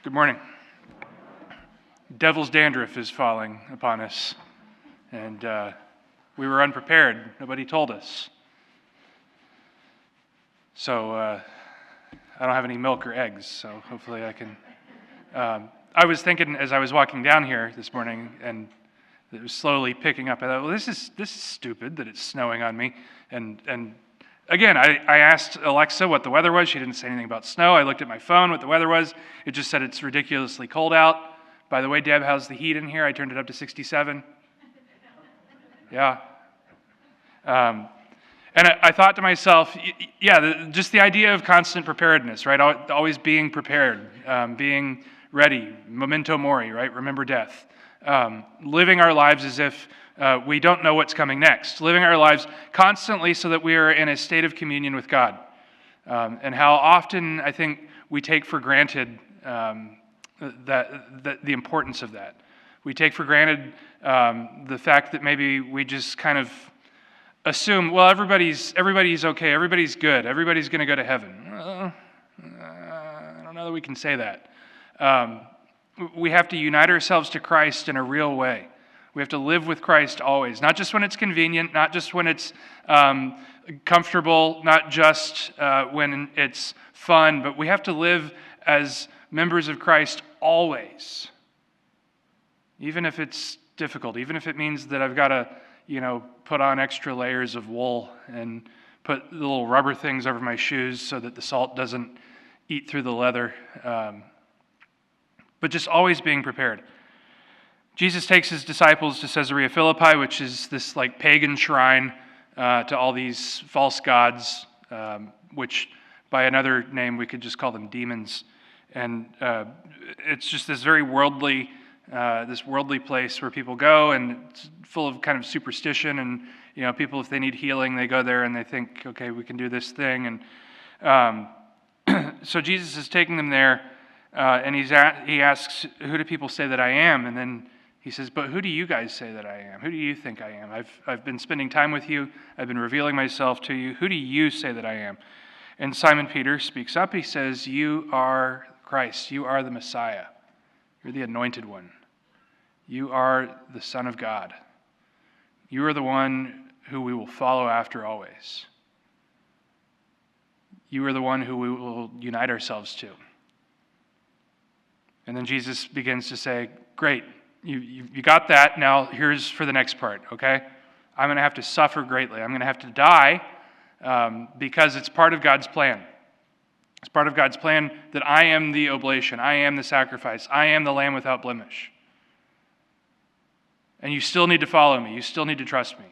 Good morning. Devil's dandruff is falling upon us, and we were unprepared. Nobody told us. So I don't have any milk or eggs, so hopefully I can... I was thinking as I was walking down here this morning, and it was slowly picking up, I thought, well, this is stupid that it's snowing on me. And again, I asked Alexa what the weather was. She didn't say anything about snow. I looked at my phone what the weather was. It just said it's ridiculously cold out. By the way, Deb, how's the heat in here? I turned it up to 67. Yeah. And I thought to myself, just the idea of constant preparedness, right? Always being prepared, being ready, memento mori, right? Remember death. Living our lives as if we don't know what's coming next. Living our lives constantly so that we are in a state of communion with God. And how often I think we take for granted that the importance of that. We take for granted the fact that maybe we just kind of assume, well, everybody's okay, everybody's good, everybody's going to go to heaven. I don't know that we can say that. We have to unite ourselves to Christ in a real way. We have to live with Christ always, not just when it's convenient, not just when it's comfortable, not just when it's fun, but we have to live as members of Christ always. Even if it's difficult, even if it means that I've got to, put on extra layers of wool and put little rubber things over my shoes so that the salt doesn't eat through the leather. But just always being prepared. Jesus takes his disciples to Caesarea Philippi, which is this pagan shrine to all these false gods, which by another name we could just call them demons. And it's just this very worldly place where people go, and it's full of kind of superstition. And people, if they need healing, they go there and they think, okay, we can do this thing. And so Jesus is taking them there, and he asks, "Who do people say that I am?" And then he says, "But who do you guys say that I am? Who do you think I am? I've been spending time with you. I've been revealing myself to you. Who do you say that I am?" And Simon Peter speaks up. He says, "You are Christ. You are the Messiah. You're the anointed one. You are the Son of God. You are the one who we will follow after always. You are the one who we will unite ourselves to." And then Jesus begins to say, "Great, you got that. Now here's for the next part, okay? I'm going to have to suffer greatly. I'm going to have to die because it's part of God's plan. It's part of God's plan that I am the oblation. I am the sacrifice. I am the lamb without blemish. And you still need to follow me. You still need to trust me."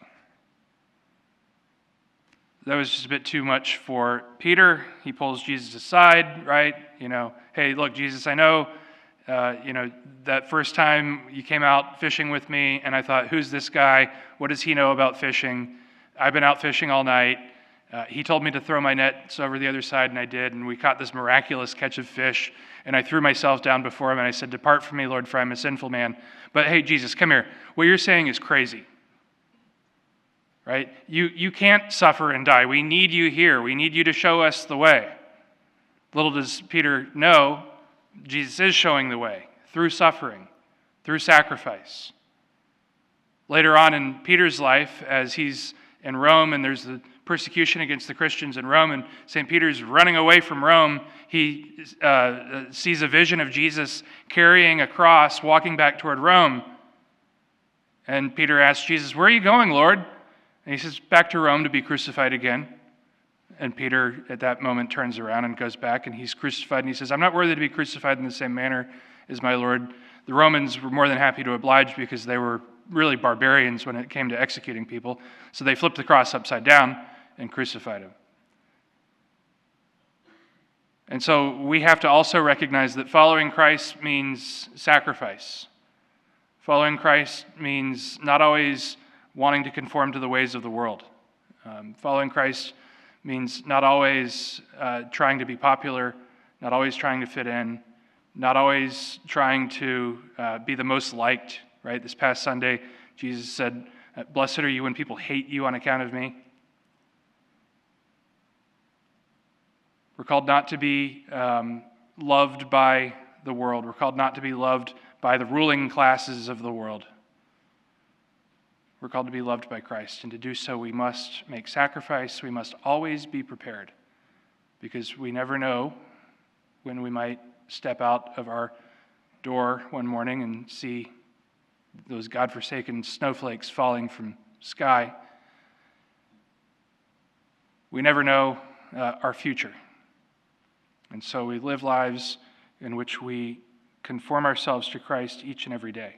That was just a bit too much for Peter. He pulls Jesus aside, right? Hey, look, Jesus, I know, that first time you came out fishing with me, and I thought, who's this guy? What does he know about fishing? I've been out fishing all night. He told me to throw my nets over the other side, and I did, and we caught this miraculous catch of fish, and I threw myself down before him, and I said, "Depart from me, Lord, for I'm a sinful man." But hey, Jesus, come here. What you're saying is crazy, right? You can't suffer and die. We need you here. We need you to show us the way. Little does Peter know, Jesus is showing the way through suffering, through sacrifice. Later on in Peter's life, as he's in Rome and there's the persecution against the Christians in Rome, and St. Peter's running away from Rome, he sees a vision of Jesus carrying a cross, walking back toward Rome. And Peter asks Jesus, "Where are you going, Lord?" And he says, "Back to Rome to be crucified again." And Peter at that moment turns around and goes back, and he's crucified, and he says, "I'm not worthy to be crucified in the same manner as my Lord." The Romans were more than happy to oblige because they were really barbarians when it came to executing people. So they flipped the cross upside down and crucified him. And so we have to also recognize that following Christ means sacrifice. Following Christ means not always wanting to conform to the ways of the world. Following Christ means not always trying to be popular, not always trying to fit in, not always trying to be the most liked, right? This past Sunday, Jesus said, "Blessed are you when people hate you on account of me." We're called not to be loved by the world. We're called not to be loved by the ruling classes of the world. We're called to be loved by Christ, and to do so we must make sacrifice. We must always be prepared, because we never know when we might step out of our door one morning and see those godforsaken snowflakes falling from sky. We never know our future. And so we live lives in which we conform ourselves to Christ each and every day.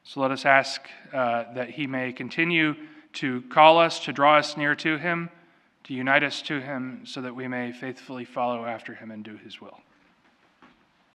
So let us ask that he may continue to call us, to draw us near to him, to unite us to him, so that we may faithfully follow after him and do his will.